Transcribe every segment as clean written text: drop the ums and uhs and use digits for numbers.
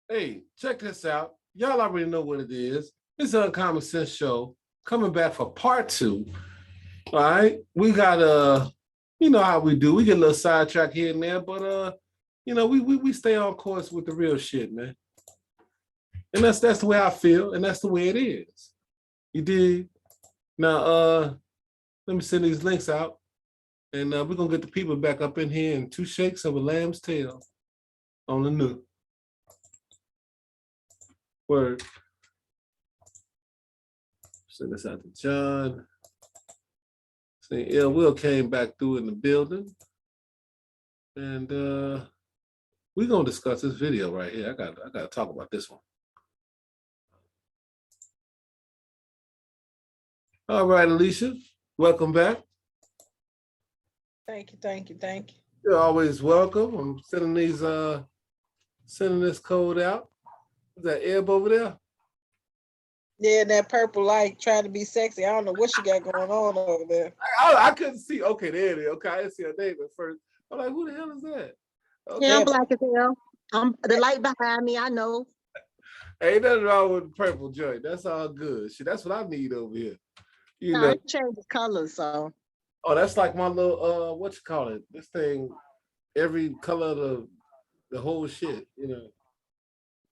Hey, check this out. Y'all already know what it is. It's the Uncommon Sense Show coming back for part two. All right. We got you know how we do. We get a little sidetrack here and there, but you know, we stay on course with the real shit, man. And that's the way I feel, and that's the way it is. You did. Now let me send these links out, and we're gonna get the people back up in here in two shakes of a lamb's tail on the new. Word. Send this out to John. See, Ill Will came back through in the building. And we're gonna discuss this video right here. I gotta talk about this one. All right, Alicia, welcome back. Thank you. You're always welcome. I'm sending this code out. Is that Eb over there? Yeah, that purple light trying to be sexy. I don't know what she got going on over there. I couldn't see. Okay, there it is. Okay, I didn't see her name at first. I'm like, who the hell is that? Okay. Yeah, I'm black as hell. I'm the light behind me, I know. Ain't nothing wrong with the purple joint. That's all good. Shit, that's what I need over here. You No, know. it changes colors, so. Oh, that's like my little what you call it? This thing, every color of the whole shit, you know.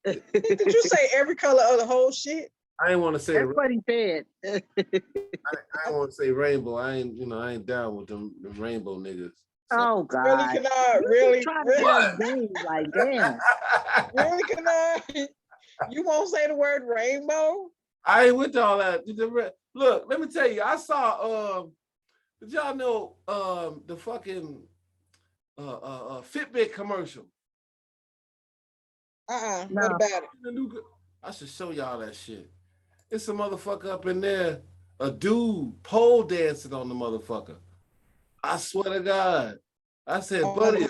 Did you say every color of the whole shit? I didn't want to say That's what he said. I didn't want to say rainbow. I ain't down with them rainbow niggas. So. Oh God. Really, can I really? Like damn. Really, can I? You won't say the word rainbow? I ain't with all that. Look, let me tell you, I saw did y'all know the fucking Fitbit commercial? No. What about it? I should show y'all that shit. It's a motherfucker up in there, a dude pole dancing on the motherfucker. I swear to God. I said, buddy.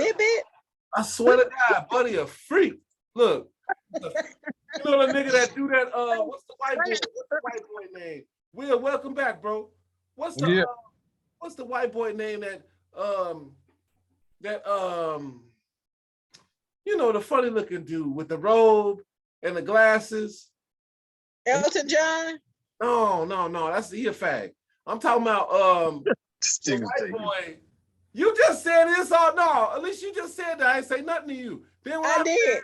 I swear to God, buddy, a freak. Look. You know the nigga that do that, what's the white boy name? Will, welcome back, bro. What's the white boy name that you know, the funny looking dude with the robe and the glasses? Elton John? No, he a fag. I'm talking about the white boy. You just said this or no? At least you just said that. I ain't say nothing to you. Then I did.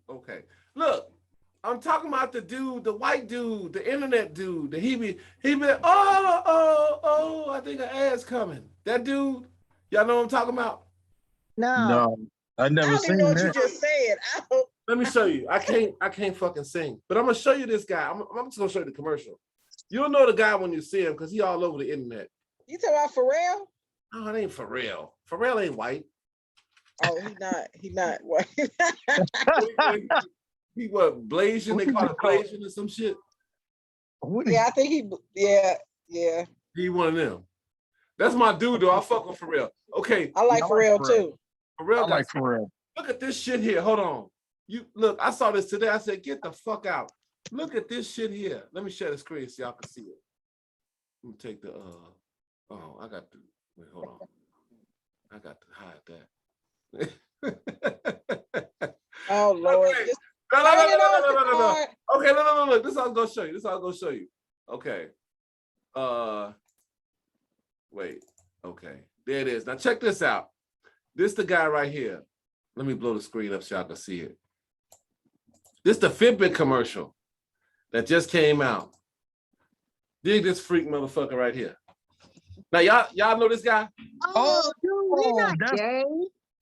Okay. Look, I'm talking about the dude, the white dude, the internet dude. That he be I think an ad's coming. That dude, y'all know what I'm talking about? No, I never seen know that. what you just said. Let me show you. I can't fucking sing, but I'm gonna show you this guy. I'm just gonna show you the commercial. You'll know the guy when you see him because he all over the internet. You talking about Pharrell? No, it ain't Pharrell. Pharrell ain't white. Oh, he not white. He what, Blasian? They call it Blasian or some shit. Yeah, I think yeah. He one of them. That's my dude though. I fuck with Pharrell. Okay. I like Pharrell too. Pharrell, I like Pharrell. Look at this shit here. Hold on. You look, I saw this today. I said, get the fuck out. Look at this shit here. Let me share the screen so y'all can see it. Let me take the I got to wait, hold on. I got to hide that. Oh Lord. Okay. No. Okay, no. This is what I'm gonna show you. Okay. Wait. Okay. There it is. Now check this out. This the guy right here. Let me blow the screen up so y'all can see it. This the Fitbit commercial that just came out. Dig this freak motherfucker right here. Now y'all know this guy? Oh, dude, he's not gay.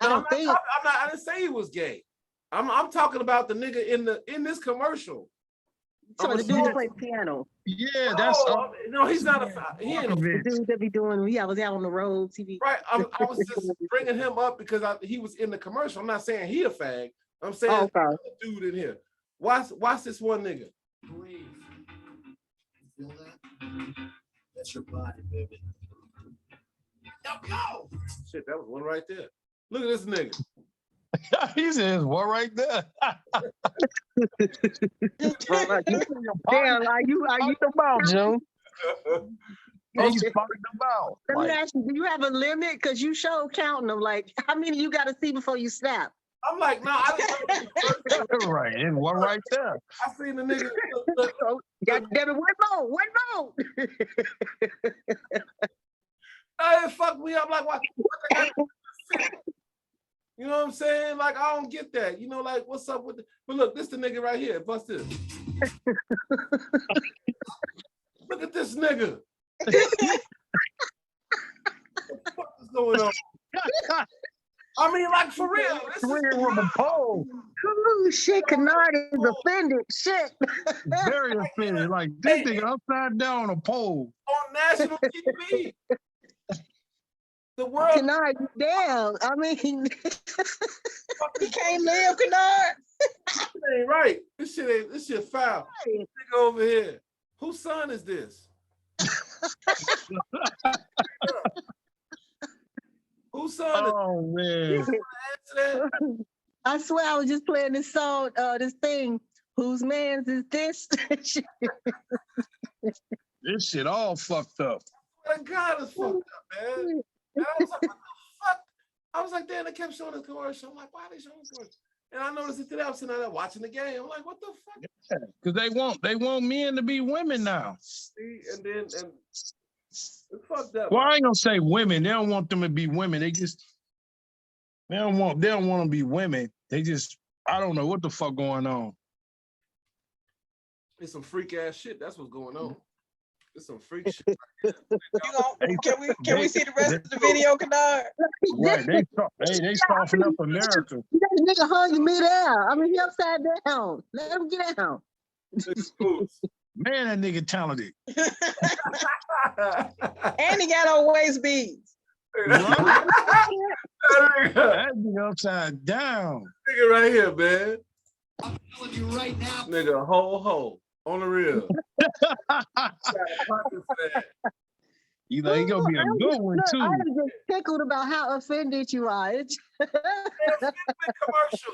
No, I didn't say he was gay. I'm talking about the nigga in this commercial. So the dude plays piano. Yeah, that's no, he's not he ain't the dude that be doing. I was out on the road, TV. Right, I was just bringing him up because he was in the commercial. I'm not saying he a fag. I'm saying dude in here. Watch this one nigga. Breathe. You feel that? That's your body, baby. Now go! Shit, that was one right there. Look at this nigga. He says, "What right there?" Damn, are you the ball, Joe? He's fucking the ball. Let me ask you, do you have a limit? Because you show counting them. Like, how many you got to see before you snap? I'm like, nah, I didn't know. Right, and what right there? I seen the nigga. Look, God damn it, one more. hey, fuck me up. Like, what they got to do with Fitbit? You know what I'm saying? Like, I don't get that. You know, like, what's up with the... But look, this the nigga right here. Bust this. Look at this nigga. What the fuck is going on? I mean, like, for real. This is Swinging from a pole. Ooh, shit, Kennard is offended. Shit. Very offended. Like this thing upside down on a pole. on national TV. The world Kennard, damn. I mean, He can't live, Kennard. ain't right. This shit foul. Nigga over here. Whose son is this? Whose son is Oh man. that? I swear I was just playing this song, this thing. Whose man's is this? This shit all fucked up. My God, it's fucked up, man. And I was like, what the fuck? I was like, damn, they kept showing the commercial. I'm like, why are they showing the commercial? And I noticed it today. I was sitting there watching the game. I'm like, what the fuck? Because they want men to be women now. See, and it's fucked up. Well, I ain't gonna say women. They don't want them to be women. They don't want them to be women. They just, I don't know what the fuck going on. It's some freak ass shit. That's what's going on. It's some freak shit. Can we see the rest of the video, Kennard? Right? They soften up America. That nigga hung me there. I mean, he upside down. Let him get down. Man, that nigga talented. And he got on waist beads. Right? Nigga That nigga upside down. right here, man. I'm telling you right now. Nigga, ho, on the real. He gonna be a good one Look, too. I was just tickled about how offended you are. Commercial.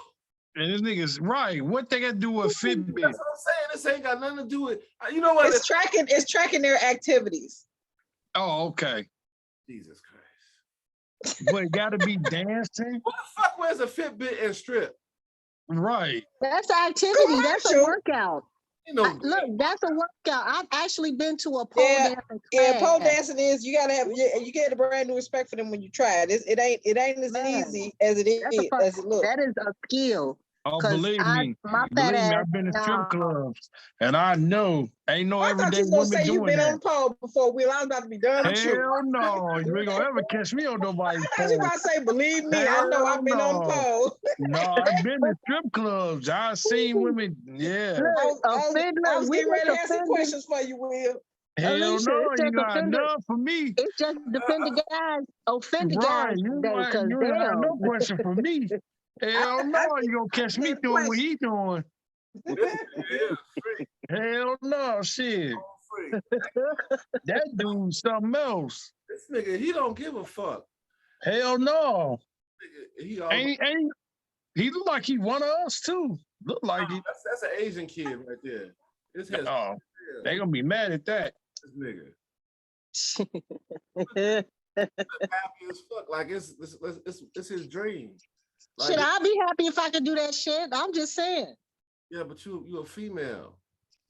And this nigga's right. What they got to do with Fitbit? That's what I'm saying. This ain't got nothing to do with. You know what? It's tracking their activities. Oh, okay. Jesus Christ. But it got to be dancing. Who the fuck wears a Fitbit and strip? Right. That's an activity. That's a Commercial. workout. You know, Look, that's a workout. I've actually been to a pole Yeah, dancing Yeah, pole class. dancing is you get a brand new respect for them when you try it. It ain't as Man, easy as it That's a is fuck- as it looks. that is a skill. Oh, 'Cause believe me. my fat ass. I've been to strip nah. clubs, and I know ain't no I thought everyday you was gonna women say you've doing been on that. the pole before, Will. I was about to be done with you. Hell no, you ain't gonna ever catch me on nobody's I thought you pole. about to say, believe me, I know I've been on the Hell pole. No, I've been to strip clubs. I've seen women. Yeah. Look, I was we getting ready to just have some offended. questions for you, Will. Hell Alicia, no, it's you just got offended. enough for me. It's just offended guys Right. today. You Because ain't got damn. no question for me. Hell no, you gonna catch me doing what he doing. yeah, freak, Hell no, shit. freak. That dude's something else. This nigga, he don't give a fuck. Hell no. Nigga, he all, Ain't he look like he one of us too. Look like it. that's an Asian kid right there. This has Oh, they gonna be mad at that. this nigga. Happy as fuck. Like it's his dream. Like, Shit, I'd be happy if I could do that shit. I'm just saying. yeah, but you a female.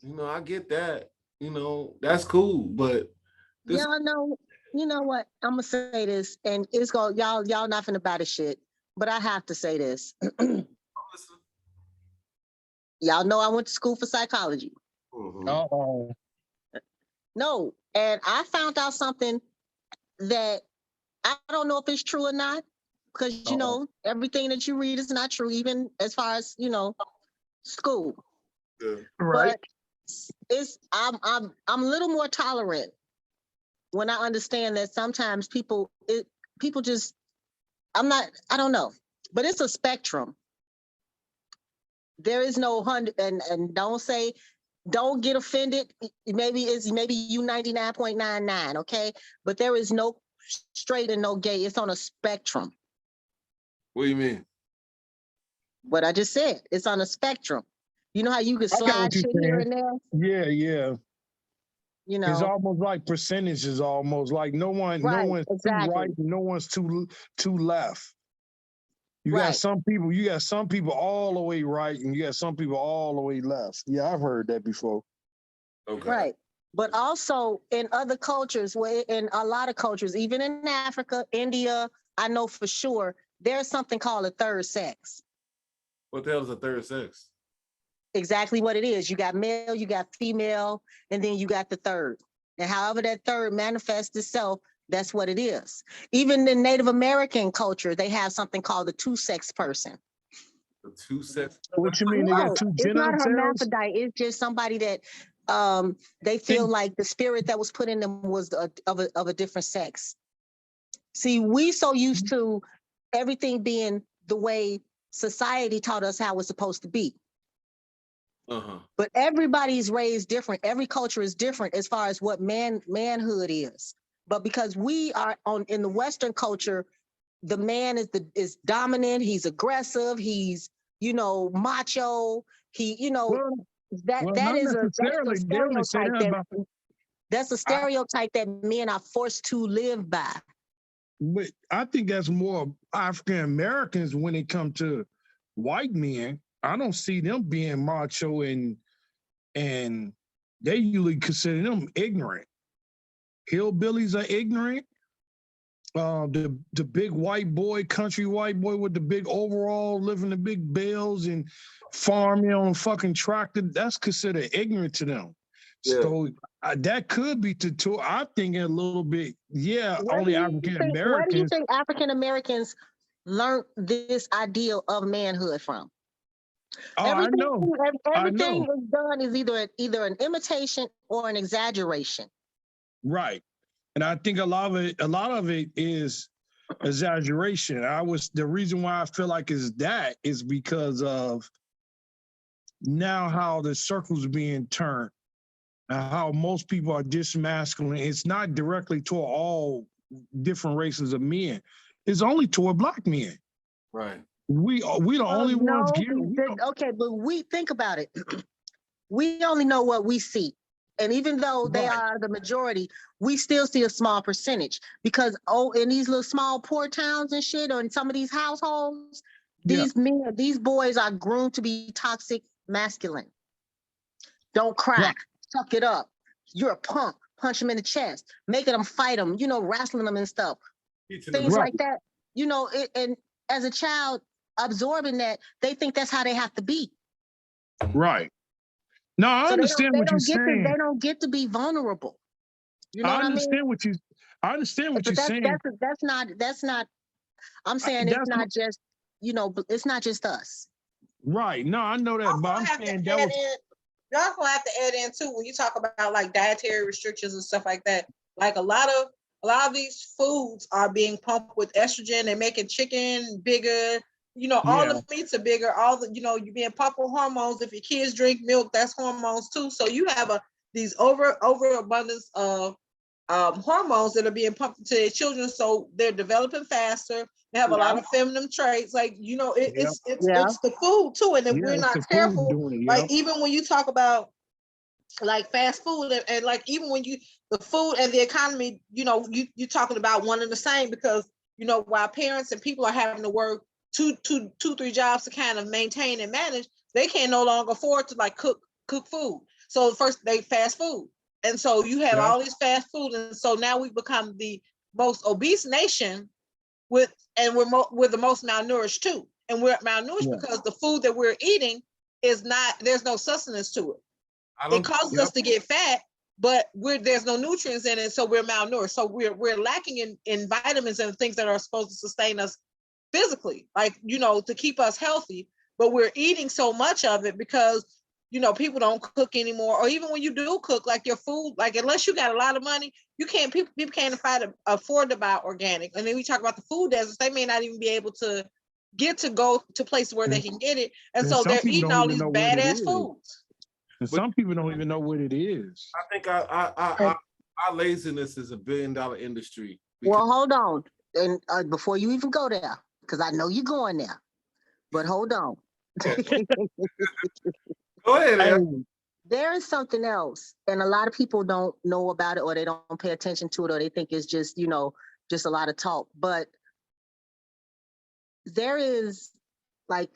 You know, I get that. You know, that's cool. But this Y'all know, you know what? I'm gonna say this, and it's gonna y'all not finna buy the shit, but I have to say this. Y'all know I went to school for psychology. Mhm. Uh-oh. No, and I found out something that I don't know if it's true or not, because you know everything that you read is not true, even as far as school. Yeah. Right. But I'm a little more tolerant when I understand that sometimes people just I don't know, but it's a spectrum. There is no 100, and don't get offended. Maybe you 99.99, okay? But there is no straight and no gay. It's on a spectrum. What do you mean? What I just said, it's on a spectrum. You know how you can I get slide what you're shit here saying. and there? Yeah. You It's know, almost like percentages, almost like no Right, one's exactly. too right, and no one's too left. You got Right. some people all the way right, and you got some people all the way left. Yeah, I've heard that before. Okay. Right. But also in other cultures, in a lot of cultures, even in Africa, India, I know for sure, there's something called a third sex. What the hell is a third sex? Exactly what it is. You got male, you got female, and then you got the third. And however that third manifests itself, that's what it is. Even in Native American culture, they have something called a two-sex person. The two sex. What you mean? They got No, two it's not a genitals? hermaphrodite. It's just somebody that they feel like the spirit that was put in them was of a different sex. See, we so used to everything being the way society taught us how it's supposed to be. Uh-huh. But everybody's raised different. Every culture is different as far as what manhood is. But because we are in the Western culture, the man is dominant. He's aggressive. He's macho. Well, That not is a necessarily. They only say stereotype that about. that's a stereotype that men are forced to live by. But I think that's more African Americans when it comes to white men. I don't see them being macho and they usually consider them ignorant. Hillbillies are ignorant. The big white boy, country white boy with the big overall, living the big bales and farming on fucking tractor, that's considered ignorant to them. Yeah. So that could be to I think a little bit, yeah, only African Where do you Americans. think African Americans learned this ideal of manhood from? Oh, I know. Everything is done is either an imitation or an exaggeration. Right. And I think a lot of it is exaggeration. The reason why I feel like it's that is because of now how the circle's being turned and how most people are dismasculine. It's not directly toward all different races of men. It's only toward black men. Right. We the only ones Okay, but we think about it. We only know what we see. And even though they are the majority, we still see a small percentage because in these little small poor towns and shit, or in some of these households, these boys are groomed to be toxic masculine. Don't cry, suck it up. You're a punk. Punch them in the chest, making them fight them, wrestling them and stuff. Things like that, and as a child absorbing that, they think that's how they have to be. Right. No, I understand what you're saying. They don't get to be vulnerable. You know I what I mean? I understand what you're saying. That's not. I'm saying it's not just it's not just us. Right. No, I know that, but I'm saying that was. You also have to add in too when you talk about like dietary restrictions and stuff like that. Like a lot of these foods are being pumped with estrogen. They're making chicken bigger. All the meats are bigger. All the you're being pumped with hormones. If your kids drink milk, that's hormones too. So you have these overabundance of hormones that are being pumped into their children. So they're developing faster. They have a lot of feminine traits. Like it's the food too. And if we're not careful, like even when you talk about like fast food and like even when the food and the economy, you're talking about one and the same because while parents and people are having to work two, 3 jobs to kind of maintain and manage, they can no longer afford to like cook food. So first they fast food. And so you have all these fast food. And so now we've become the most obese nation we're the most malnourished too. And we're malnourished because the food that we're eating there's no sustenance to it. It causes us to get fat, but there's no nutrients in it, so we're malnourished. So we're lacking in vitamins and things that are supposed to sustain us physically, like to keep us healthy. But we're eating so much of it because people don't cook anymore, or even when you do cook, like your food, like unless you got a lot of money, people can't afford to buy organic. And then we talk about the food deserts; they may not even be able to go to places where they can get it, and so they're eating all these badass foods. And some people don't even know what it is. I think our laziness is $1 billion industry. Well, hold on. And before you even go there, because I know you're going there, but hold on. Go ahead. There is something else, and a lot of people don't know about it, or they don't pay attention to it, or they think it's just, just a lot of talk. But there is like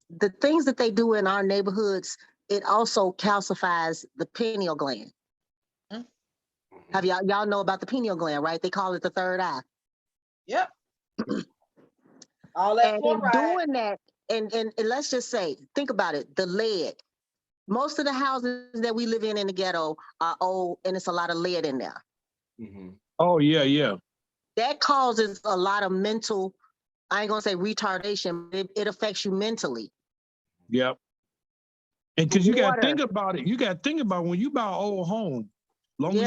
the things that they do in our neighborhoods, it also calcifies the pineal gland. Mhm. Have y'all know about the pineal gland, right? They call it the third eye. Yep. All that And in fluoride. doing that, and let's just say, think about it, the lead. Most of the houses that we live in the ghetto are old, and it's a lot of lead in there. Mm-hmm. Oh yeah, yeah. That causes a lot of mental, I ain't gonna say retardation, but it affects you mentally. Yep. And because you got to Water. think about it, you got to think about when you buy an old home. Long as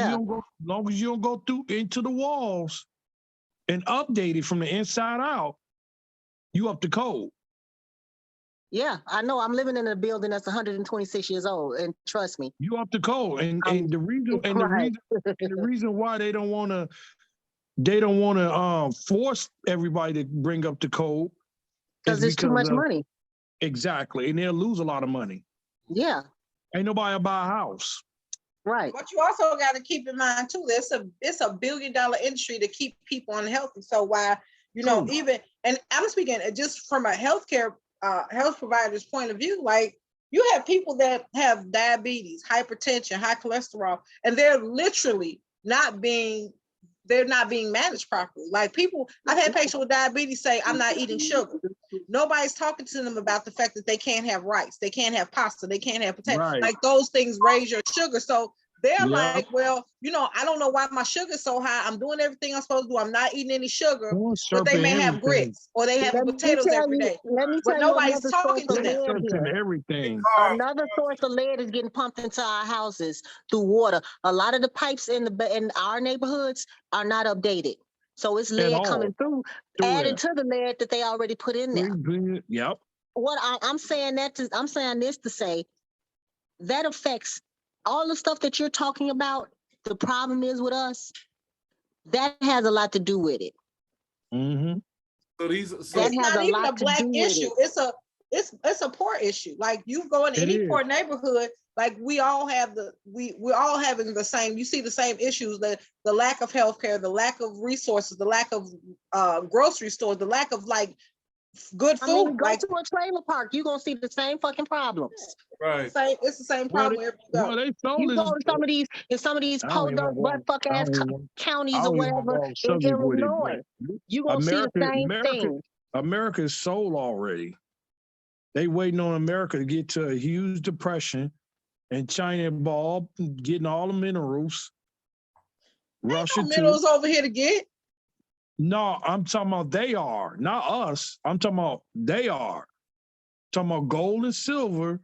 you don't go through into the walls and update it from the inside out, you up to code. Yeah, I know. I'm living in a building that's 126 years old, and trust me. You up to code. And the reason Right. the reason why they don't want to force everybody to bring up the code Because it's too much money. Exactly, and they'll lose a lot of money. Yeah. Ain't nobody will buy a house. Right. But you also got to keep in mind too, it's a $1 billion industry to keep people unhealthy. So why, even, and I'm speaking just from a healthcare health provider's point of view, like you have people that have diabetes, hypertension, high cholesterol, and they're not being managed properly. Like I've had patients with diabetes say, I'm not eating sugar. Nobody's talking to them about the fact that they can't have rice, they can't have pasta, they can't have potato. Right. Like those things raise your sugar. So they're Yeah. like, well, I don't know why my sugar's so high. I'm doing everything I'm supposed to do. I'm not eating any sugar, but they may have grits or they have potatoes every day. Let me But tell you nobody's another talking source to of them. lead here. And everything. Another source of lead is getting pumped into our houses through water. A lot of the pipes in our neighborhoods are not updated. So it's lead coming through, added to the lead that they already put in there. Yep. What I'm saying this to say that affects all the stuff that you're talking about. The problem is with us, that has a lot to do with it. Mm-hmm. That It's has not a even lot a black to do with issue. it. It's a poor issue. Like you go in any poor neighborhood, like we all have we're all having the same. You see the same issues: the lack of healthcare, the lack of resources, the lack of grocery stores, the lack of like good food. I mean, go to a trailer park, you're gonna see the same fucking problems. Right. It's the same problem wherever you go. You go to some of these podunk butt fuck ass counties or whatever in Illinois, you gonna see the same thing. America is sold already. They waiting on America to get to a huge depression, and China involved, getting all the minerals. Russia Ain't no minerals over here to get. No, I'm talking about they are, not us. I'm talking about they are. Talking about gold and silver,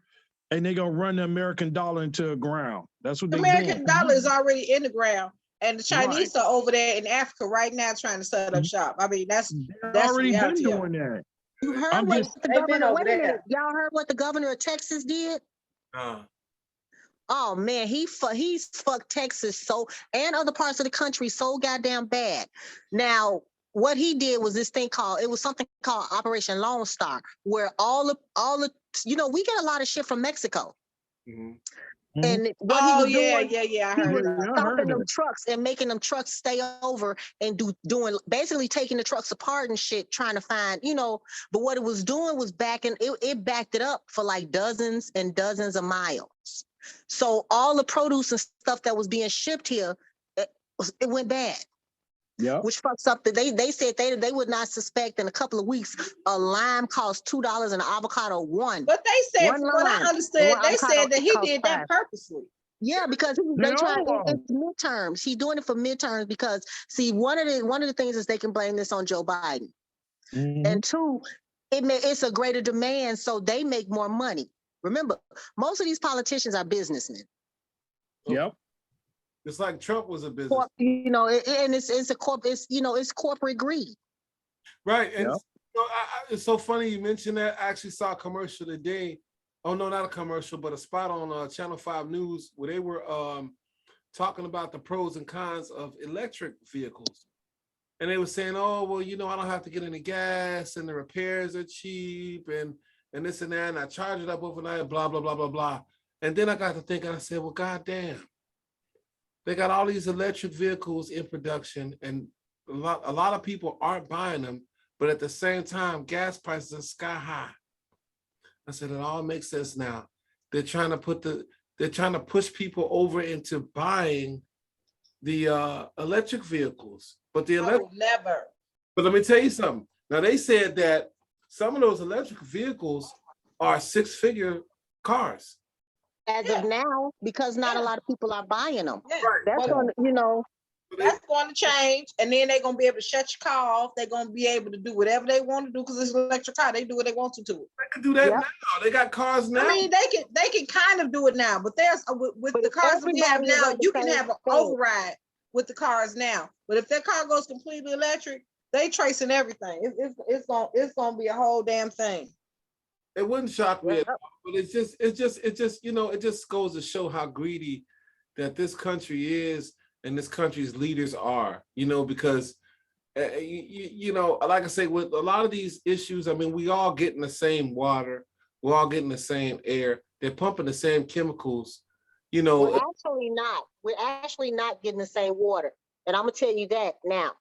and they gonna run the American dollar into the ground. That's what The they American doing. dollar is already in the ground, and the Chinese are over there in Africa right now trying to set up shop. I mean, that's already been reality doing that. You heard what the governor? Wait a minute, y'all heard what the governor of Texas did? Oh man, he's fucked Texas and other parts of the country so goddamn bad. Now, what he did was something called Operation Lone Star, where all the we get a lot of shit from Mexico. Mm-hmm. And what he was doing, I he heard was stopping them trucks and making them trucks stay over and doing basically taking the trucks apart and shit, trying to find, but what it was doing was it backed it up for like dozens and dozens of miles. So all the produce and stuff that was being shipped here, it went bad. Yeah. Which fucks up they said they would not suspect in a couple of weeks a lime cost $2 and an avocado $1. But they said, from what I understood, they said that he did that purposely. Yeah, because it's midterms. He's doing it for midterms because see, one of the things is they can blame this on Joe Biden. Mm-hmm. And two, it's a greater demand, so they make more money. Remember, most of these politicians are businessmen. Yep. It's like Trump was a business. And it's corporate greed. Right. And it's so funny you mentioned that. I actually saw a commercial today. Oh, no, not a commercial, but a spot on Channel 5 News where they were talking about the pros and cons of electric vehicles. And they were saying, oh, well, I don't have to get any gas and the repairs are cheap and this and that. And I charge it up overnight, blah, blah, blah, blah, blah. And then I got to thinking, I said, well, goddamn. They got all these electric vehicles in production, and a lot of people aren't buying them but at the same time, gas prices are sky high. I said, it all makes sense now. They're trying to push people over into buying the electric vehicles. But I will never. but let me tell you something. Now they said that some of those electric vehicles are 6-figure cars. As Yeah. of now, because not a Yeah. lot of people are buying them. Yeah. That's But going to, you know, that's going to change, and then they're going to be able to shut your car off. They're going to be able to do whatever they want to do because it's an electric car. They do what they want to it. They can do that Yep. now. They got cars now. I mean, they can kind of do it now, but there's with But the if cars that we have everybody is now, on the you can same have an page. override with the cars now. But if that car goes completely electric, they tracing everything. It's gonna be a whole damn thing. It wouldn't shock me, Yep. but it just it just goes to show how greedy that this country is and this country's leaders are. Because like I say, with a lot of these issues, I mean, we all getting the same water, we're all getting the same air. They're pumping the same chemicals. we're actually not. We're actually not getting the same water. And I'm going to tell you that now.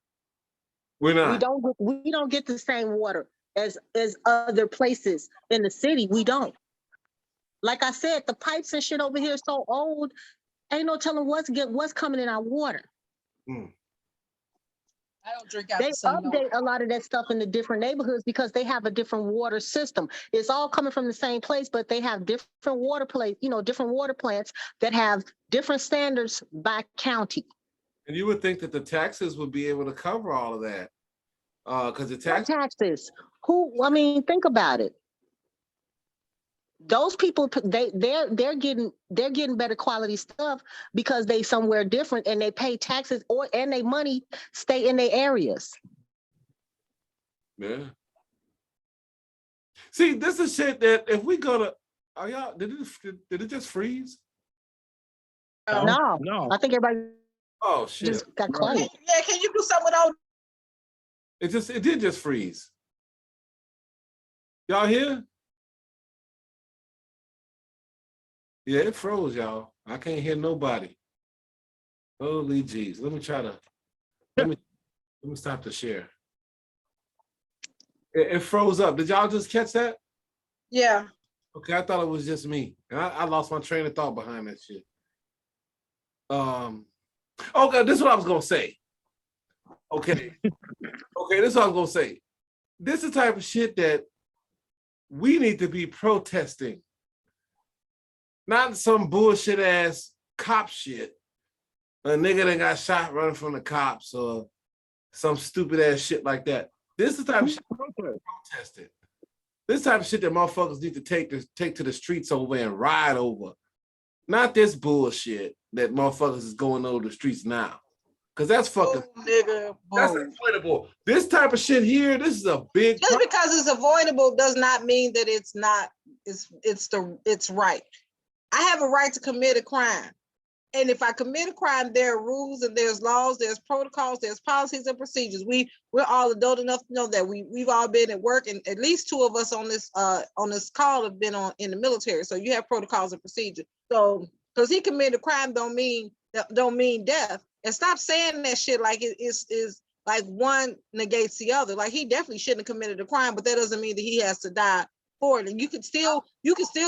We're not. We don't get the same water as other places in the city. We don't. Like I said, the pipes and shit over here are so old. Ain't no telling what's coming in our water. I don't drink out They the same. update a lot of that stuff in the different neighborhoods because they have a different water system. It's all coming from the same place, but they have different different water plants that have different standards by county. And you would think that the taxes would be able to cover all of that. Because the What tax taxes? Think about it. Those people, they're getting better quality stuff because they somewhere different and they pay taxes and their money stay in their areas. Yeah. See, this is shit that if we go to, are y'all, did it just freeze? No, I think everybody Oh shit. just got quiet. Yeah, can you do something with those? It did just freeze. Y'all here? Yeah, it froze, y'all. I can't hear nobody. Holy jeez. Let me stop the share. It froze up. Did y'all just catch that? Yeah. Okay, I thought it was just me. And I lost my train of thought behind that shit. Okay, this is what I was gonna say. Okay. Okay, this is what I was gonna say. This is the type of shit that we need to be protesting. Not some bullshit ass cop shit. A nigga that got shot running from the cops or some stupid ass shit like that. This is the type of shit protested. This type of shit that motherfuckers need to take to the streets over and ride over. Not this bullshit that motherfuckers is going over the streets now. Cause that's fucking nigga. that's avoidable. This type of shit here, this is a big Just because it's avoidable does not mean that it's not, it's right. I have a right to commit a crime. And if I commit a crime, there are rules and there's laws, there's protocols, there's policies and procedures. We're all adult enough to know that we've all been at work, and at least two of us on this call have been in the military. So you have protocols and procedures. So because he committed a crime don't mean death. And stop saying that shit like it is like one negates the other. Like he definitely shouldn't have committed a crime, but that doesn't mean that he has to die for it. And you can still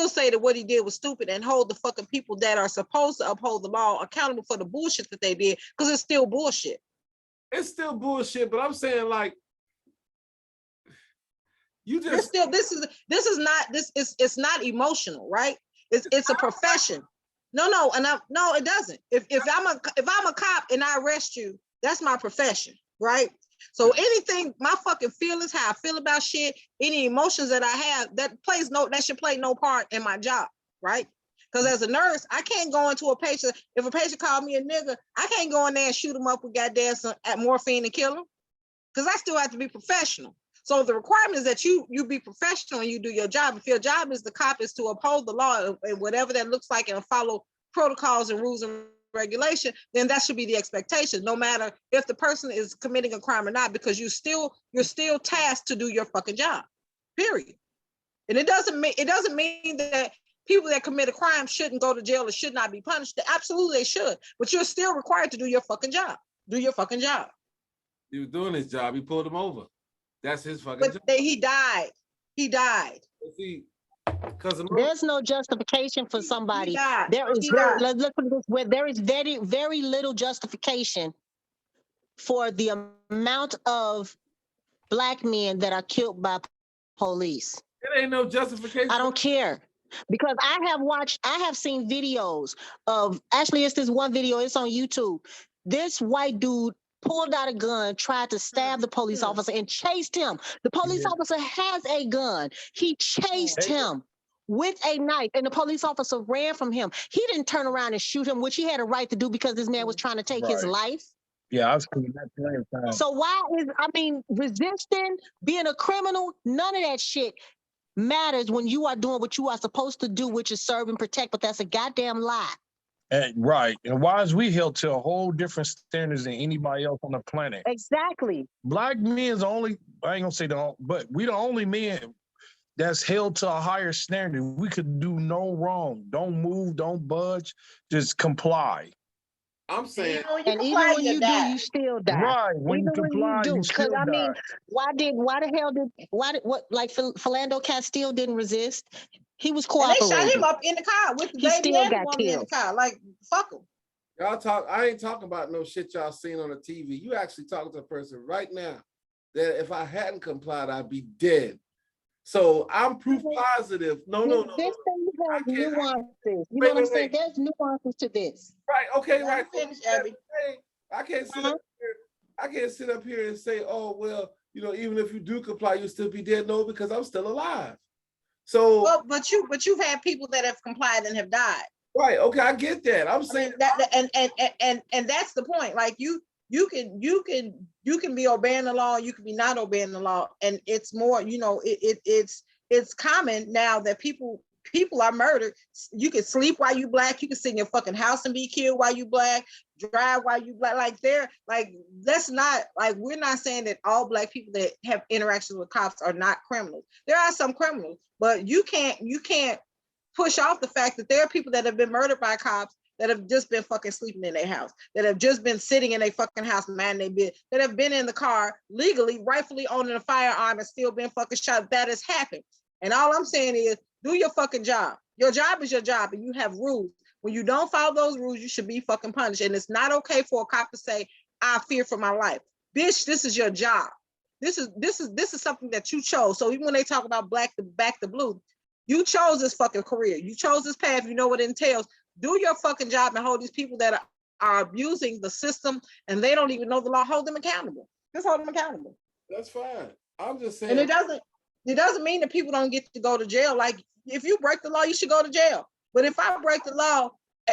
say that what he did was stupid and hold the fucking people that are supposed to uphold the law accountable for the bullshit that they did, because it's still bullshit. It's still bullshit, but I'm saying like you just it's not emotional, right? It's a profession. No, it doesn't. If I'm a cop and I arrest you, that's my profession, right? So anything, my fucking feelings, how I feel about shit, any emotions that I have, that should play no part in my job, right? Because as a nurse, I can't go into a patient. If a patient called me a nigga, I can't go in there and shoot him up with goddamn at morphine and kill him, because I still have to be professional. So the requirement is that you be professional and you do your job. If your job as the cop is to uphold the law and whatever that looks like and follow protocols and rules and regulation, then that should be the expectation, no matter if the person is committing a crime or not, because you're still tasked to do your fucking job, period. And it doesn't mean that people that commit a crime shouldn't go to jail or should not be punished. Absolutely they should, but you're still required to do your fucking job. Do your fucking job. He was doing his job. He pulled him over. That's his fucking But job. he died. He died. See, because There's no justification for He somebody. died. There is He died. let's look at this where there is very, very little justification for the amount of Black men that are killed by police. it ain't no justification. I don't care. Because I have seen videos of, actually it's this one video, it's on YouTube. This white dude pulled out a gun, tried to stab the police officer and chased him. The police officer has a gun. He chased him with a knife and the police officer ran from him. He didn't turn around and shoot him, which he had a right to do because this man was trying to take his life. Yeah, I've seen that plenty of times. So why is, resisting, being a criminal, none of that shit matters when you are doing what you are supposed to do, which is serve and protect, but that's a goddamn lie. Right. And why is we held to a whole different standards than anybody else on the planet? Exactly. Black men's only, I ain't gonna say but we the only men that's held to a higher standard. We could do no wrong. Don't move, don't budge, just comply. I'm saying, And even when you do, you still die. Right. When Even you comply, you because still die. like Philando Castile didn't resist? He was And they shot cooperating. him up in the car with the He baby still and the got woman in the killed. car. Like, fuck him. y'all talk. I ain't talking about no shit y'all seen on the TV. You actually talking to a person right now that if I hadn't complied, I'd be dead. So I'm proof positive. No. This thing has I can't- nuances. You Wait, know what I'm wait, saying? wait. There's nuances to this. Right. Okay. Let Right. him finish, Abby. I can't sit up here. I can't sit up here and say, "Oh well, even if you do comply, you'll still be dead." No, because I'm still alive. So Well, but you've had people that have complied and have died. right. Okay, I get that. I'm I saying mean, and that's the point. Like you can be obeying the law, you can be not obeying the law, and it's more, it's common now that people are murdered. You can sleep while you Black, you can sit in your fucking house and be killed while you Black, drive while you Black. That's not, we're not saying that all Black people that have interactions with cops are not criminals. There are some criminals, but you can't push off the fact that there are people that have been murdered by cops that have just been fucking sleeping in their house, that have just been sitting in their fucking house, minding their business, that have been in the car legally, rightfully owning a firearm and still been fucking shot. That has happened. And all I'm saying is, do your fucking job. Your job is your job, and you have rules. When you don't follow those rules, you should be fucking punished. And it's not okay for a cop to say, "I fear for my life." Bitch, this is your job. This is something that you chose. So even when they talk about back to blue, you chose this fucking career. You chose this path. You know what it entails. Do your fucking job and hold these people that are abusing the system and they don't even know the law. Hold them accountable. Just hold them accountable. that's fine. I'm just saying. And it doesn't mean that people don't get to go to jail. Like, if you break the law, you should go to jail. But if I break the law,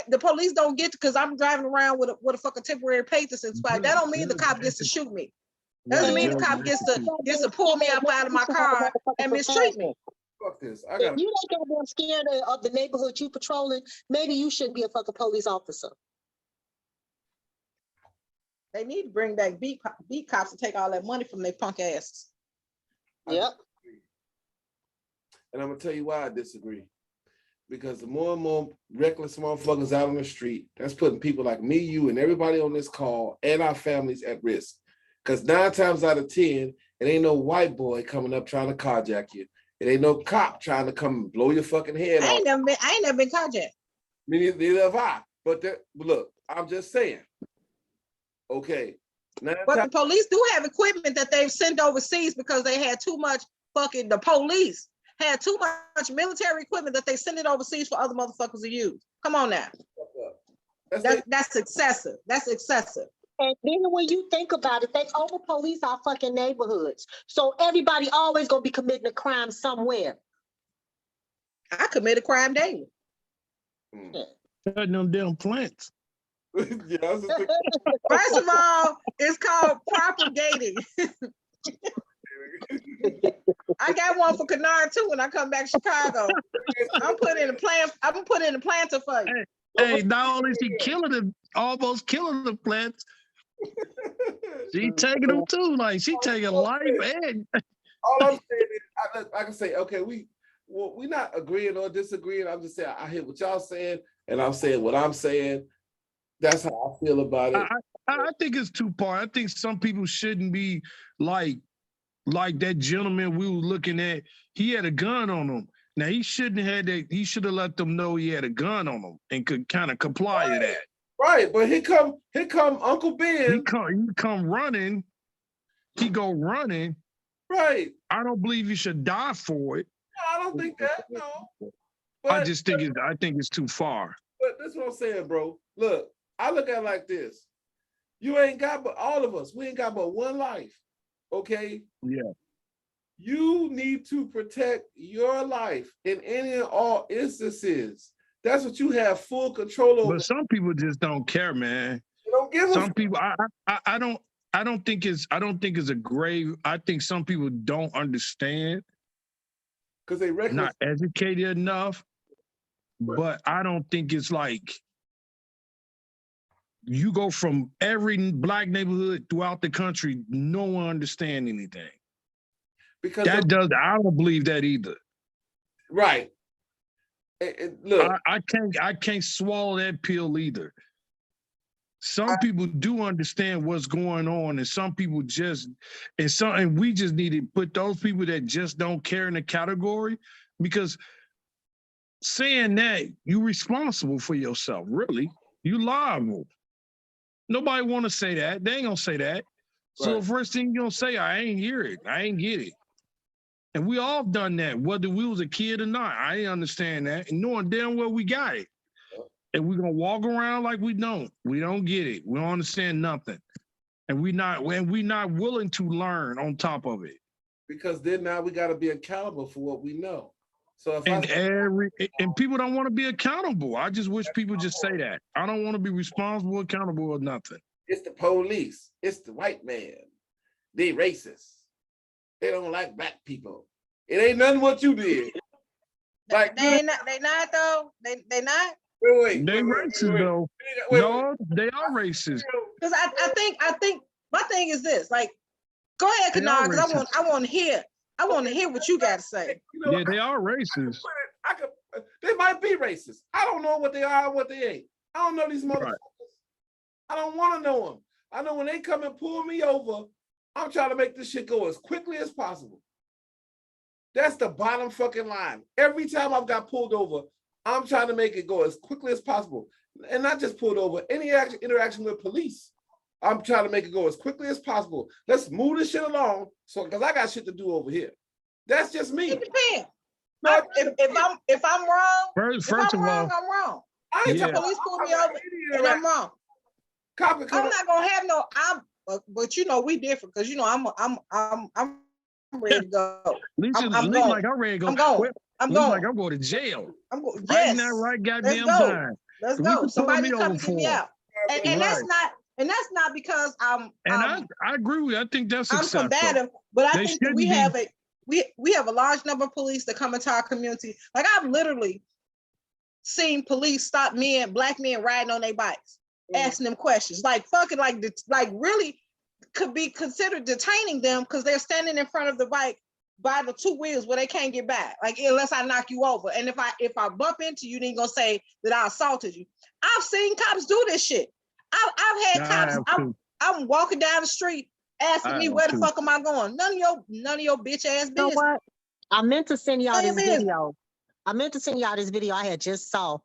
the police don't get to, because I'm driving around with a fucking temporary paper since that don't mean the cop gets to shoot me. Doesn't mean the cop gets to pull me up out of my car and mistreat me. Fuck this. I If got. you don't get scared of the neighborhood you patrolling, maybe you shouldn't be a fucking police officer. They need to bring back beat cops and take all that money from their punk asses. Yep. And I'm gonna tell you why I disagree. Because the more and more reckless motherfuckers out on the street, that's putting people like me, you, and everybody on this call and our families at risk. Because 9 times out of 10, it ain't no white boy coming up trying to carjack you. It ain't no cop trying to come and blow your fucking head off. I ain't never been carjacked. Neither have I. But look, I'm just saying. Okay. But the police do have equipment that they've sent overseas because they had too much the police had too much military equipment that they sent it overseas for other motherfuckers to use. Come on now. That's excessive. That's excessive. And then when you think about it, they over police our fucking neighborhoods. So everybody always gonna be committing a crime somewhere. I commit a crime daily. Cutting them damn plants. Yeah, I was just thinking, First of all, it's called propagating. I got one for Canard too when I come back to Chicago. I'm putting in a planter for you. Hey, not only is she almost killing the plants, she taking them too. Like she taking life and all I'm saying is, I can say, okay, we not agreeing or disagreeing. I'm just saying, I hear what y'all saying, and I'm saying what I'm saying. That's how I feel about it. I think it's 2 part. I think some people shouldn't be like like that gentleman we were looking at, he had a gun on him. Now he shouldn't have had that. He should have let them know he had a gun on him and could kind of comply to that. Right, but here come Uncle Ben. He come running. He go running. Right. I don't believe you should die for it. I don't think that. No. But, I think it's too far. But that's what I'm saying, bro. Look, I look at it like this. You ain't got but all of us. We ain't got but one life. Okay. Yeah. You need to protect your life in any and all instances. That's what you have full control over. But some people just don't care, man. They don't give Some people, I don't think it's a grave. I think some people don't understand, because they recognize not educated enough. Right. But I don't think it's like you go from every black neighborhood throughout the country, no one understand anything. because I don't believe that either. right. Look, I can't swallow that pill either. Some people do understand what's going on, and some people just, and we just need to put those people that just don't care in the category, because saying that, you're responsible for yourself, really. You liable. Nobody want to say that. They ain't gonna say that. So Right. the first thing you're gonna say, I ain't hear it. I ain't get it. And we all done that, whether we was a kid or not. I ain't understand that. And knowing damn well we got it. And we're gonna walk around like we don't. We don't get it. We don't understand nothing. And we not willing to learn on top of it. because then now we got to be accountable for what we know. So if And people don't want to be accountable. I just wish people just say that. I don't want to be responsible, accountable, or nothing. it's the police, it's the white man, they racist. They don't like black people. It ain't nothing what you did. Like They not though. They not. wait, They racist though. wait, No, they are racist. Because I think my thing is this. Like, go ahead, They are Kanar, because racist. I want to hear what you got to say. You know, Yeah, they are racist. they might be racist. I don't know what they are and what they ain't. I don't know these motherfuckers. Right. I don't want to know them. I know when they come and pull me over, I'm trying to make this shit go as quickly as possible. That's the bottom fucking line. Every time I've got pulled over, I'm trying to make it go as quickly as possible. And not just pulled over, any interaction with police, I'm trying to make it go as quickly as possible. Let's move this shit along, so because I got shit to do over here. That's just me. It depends. No, If I'm wrong, First of all, I'm wrong. I ain't Yeah. talking Police pull me about over any and I'm wrong. Cop can I'm come. not gonna have no. But you know we different because you know I'm ready to go. Lisa, I'm Lisa going. like I'm ready to go. I'm going. I'm Lisa going. like I'm going to jail. I'm going. Right Yes. now, right goddamn Let's go. time. Let's We go. can Somebody pull me come over get me for it. out. And that's not because And I agree with you. I think that's I'm acceptable. combative, but I They think that shouldn't we be. have we have a large number of police that come into our community. Like I've literally seen police stop black men riding on their bikes, asking them questions, like fucking like really could be considered detaining them because they're standing in front of the bike by the two wheels where they can't get back. Like unless I knock you over, and if I bump into you, then you're gonna say that I assaulted you. I've seen cops do this shit. I've had cops. I'm walking down the street asking me where the fuck am I going? None of your bitch ass business. You know what? I meant to send y'all this Amen. video. I had just saw.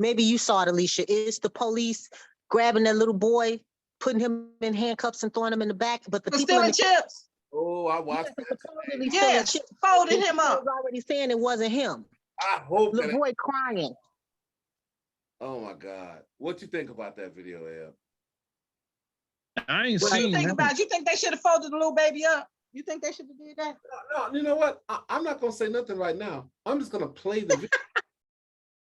Maybe you saw it, Alicia. It's the police grabbing that little boy, putting him in handcuffs and throwing him in the back. But the For people in stealing the chips. Oh, I watched Yeah, that. supposedly Today. stealing Yes, chips. folding The him people up. was already saying it wasn't him. I hope Little that. boy crying. Oh my God. What you think about that video, Eb? I ain't What do you seen think that. about it? You think they should have folded the little baby up? You think they should have did that? No, you know what? I'm not gonna say nothing right now. I'm just gonna play the video.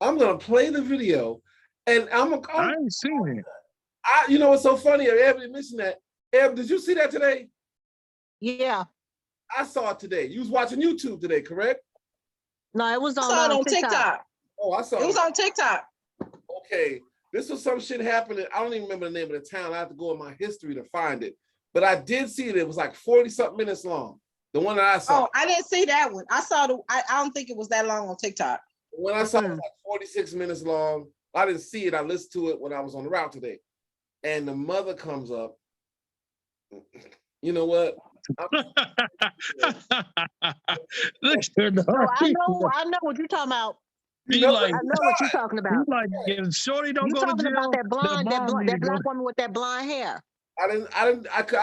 I'm gonna play the video, and I ain't seen it. you know what's so funny? Eb mentioned that. Eb, did you see that today? Yeah. I saw it today. You was watching YouTube today, correct? No, it was I on, saw it on TikTok. Oh, I saw It was on TikTok. Okay, this was some shit happening. I don't even remember the name of the town. I have to go in my history to find it. But I did see it. It was like 40-something minutes long. The one that I saw. Oh, I didn't see that one. I saw I don't think it was that long on TikTok. When I saw it was like 46 minutes long. I didn't see it. I listened to it when I was on the route today. And the mother comes up. You know what? Look, So I know what you're talking about. he like, I know what you're talking he about. like, if Shorty don't You go to talking jail, about that blonde, the mom need to that go. black woman with that blonde hair. I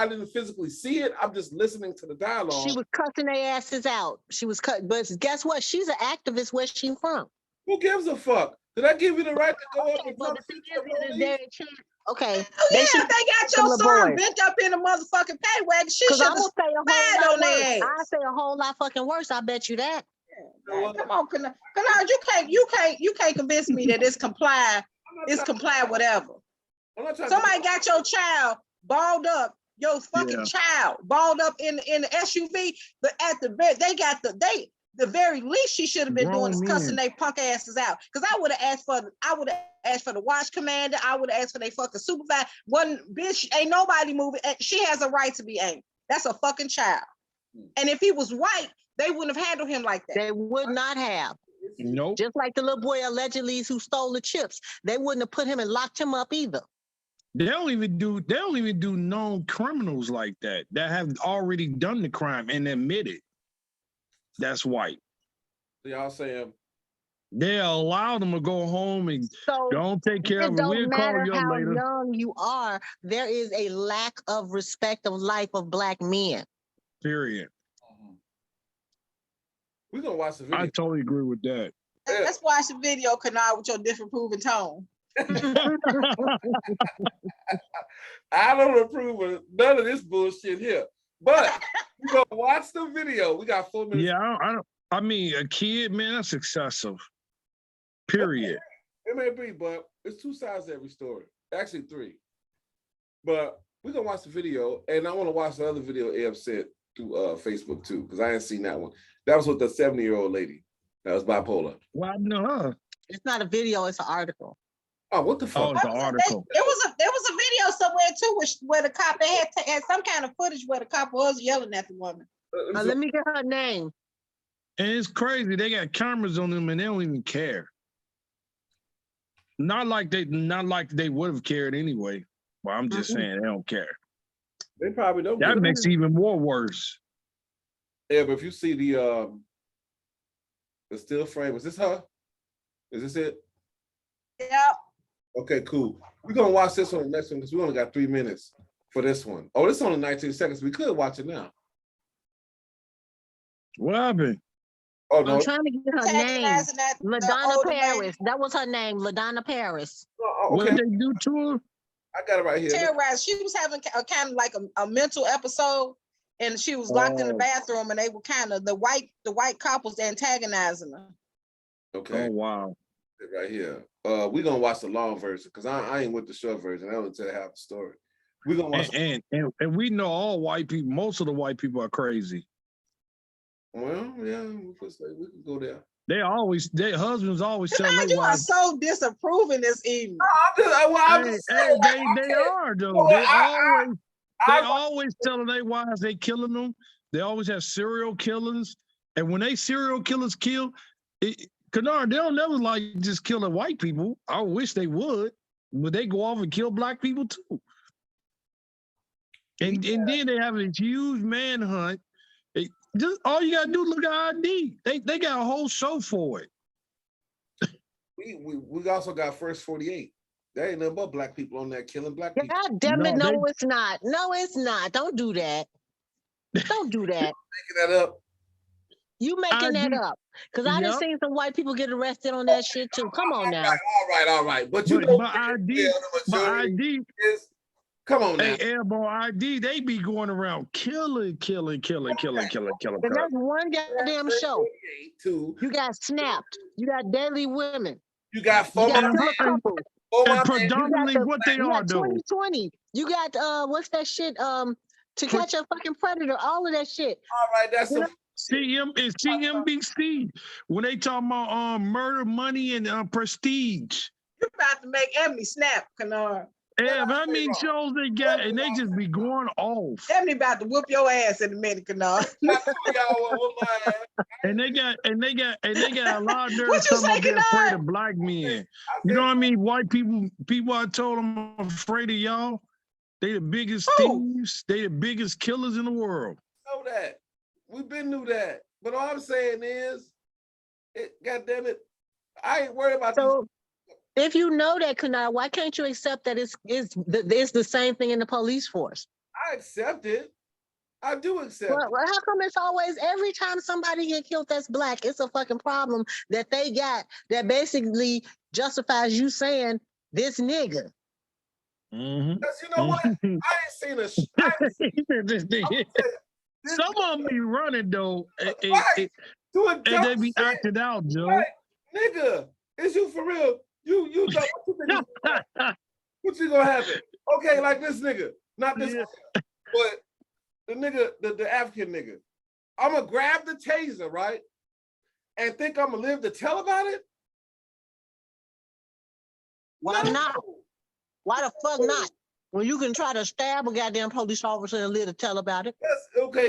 didn't physically see it. I'm just listening to the dialogue. She was cussing their asses out. She was cut, but guess what? She's an activist. Where she from? Who gives a fuck? Did I give you the right to go up Okay, and but talk the thing shit to the is, police? okay. Oh yeah, should if they got some your little son boys. bent up in a motherfucking pay wagon, she Because should I'm have gonna say a whole spied lot on their worse. I ass. say a whole lot fucking worse. I bet you that. Man, come on, Kanard, you can't convince me that it's comply whatever. Somebody got your child balled up, your fucking child balled up in the SUV, but at the very least she should have been doing is cussing they punk asses out. Because I would have asked for the watch commander, I would have asked for their fucking supervisor. One bitch, ain't nobody moving. She has a right to be angry. That's a fucking child. And if he was white, they wouldn't have handled him like that. They would not have. Nope. Just like the little boy allegedly who stole the chips. They wouldn't have put him and locked him up either. They don't even do known criminals like that have already done the crime and admitted that's white. So y'all saying They allow them to go home and So don't take care of it it. don't We'll call matter you how later. young you are. There is a lack of respect of life of black men. Period. we're gonna watch the video. I totally agree with that. Let's watch the video, Kanard, with your different proven tone. I don't approve of none of this bullshit here. But we're gonna watch the video. We got 4 minutes. Yeah, I mean, a kid, man, that's excessive. Period. It may be, but it's two sides to every story. Actually, three. But we're gonna watch the video, and I want to watch the other video Eb sent through Facebook too, because I ain't seen that one. That was with the 70-year-old lady that was bipolar. Well, I know her. It's not a video, it's an article. Oh, what the fuck? Oh, it's an article. There was a video somewhere too where the cop they had some kind of footage where the cop was yelling at the woman. Let me get her name. And it's crazy. They got cameras on them and they don't even care. Not like they would have cared anyway. Well, I'm just saying they don't care. They probably don't. That makes it even more worse. Yeah, but if you see the still frame, is this her? Is this it? Yeah. Okay, cool. We're gonna watch this one the next one because we only got 3 minutes for this one. Oh, this is only 19 seconds. We could watch it now. What happened? Oh no. I'm trying to get her name. LaDonna Paris. That was her name, LaDonna Paris. Oh, What okay. did they do to her? I got it right here. Terrorized. She was having a kind of like a mental episode, and she was locked in the bathroom, and they were kind of the white cop was antagonizing her. Okay. Oh wow. Right here. We're gonna watch the long version because I ain't with the short version. I only tell half the story. We're gonna watch. And we know all white people. Most of the white people are crazy. Well, yeah, we can go there. Their husbands always tell God, their you are wives. so disapproving this evening. I'm just saying, They are though. Well, They always tell their wives they killing them. They always have serial killers, and when they serial killers kill, Kanard, they don't never like just killing white people. I wish they would, but they go off and kill black people too. And then they have a huge manhunt. Just all you gotta do is look at ID. They got a whole show for it. We also got First 48. There ain't nothing but black people on there killing black people. God damn it, no, it's not. No, it's not. Don't do that. Don't do that. Making that up. You making that up. Because I done seen some white people get arrested on that shit too. Come on now. All right. But you know, ID is come on now. Hey, airborne ID, they be going around killing. And that's one goddamn show. You got Snapped. You got Deadly Women. You got couples. And predominantly what they are doing. 2020. You got what's that shit? To Catch a Fucking Predator. All of that shit. All right, that's CNBC when they talk about murder, money, and prestige. You're about to make Emily snap, Kanard. Yeah, but I mean shows they got, and they just be going off. Emily about to whoop your ass in a minute, Kanard. And they got a lot of nerve talking about they're afraid of black men. You know what I mean? White people I told them I'm afraid of y'all. They the biggest thieves. They the biggest killers in the world. that. We've been knew that. But all I'm saying is, God damn it, I ain't worried about So if you know that, Kanai, why can't you accept that it's the same thing in the police force? I accept it. I do accept it. Well, how come it's always every time somebody get killed that's black, it's a fucking problem that they got that basically justifies you saying this nigga. Because you know what? I ain't seen a. Some of them be running though, Right. Doing and they dumb be shit. acting out, Joe. Right. Nigga, is you for real? You thought what you gonna happen? Okay, like this nigga, not this nigga, but the nigga, the African nigga. I'm gonna grab the taser, right? And think I'm gonna live to tell about it? Why No. not? Why the fuck not? When you can try to stab a goddamn police officer and live to tell about it. That's okay.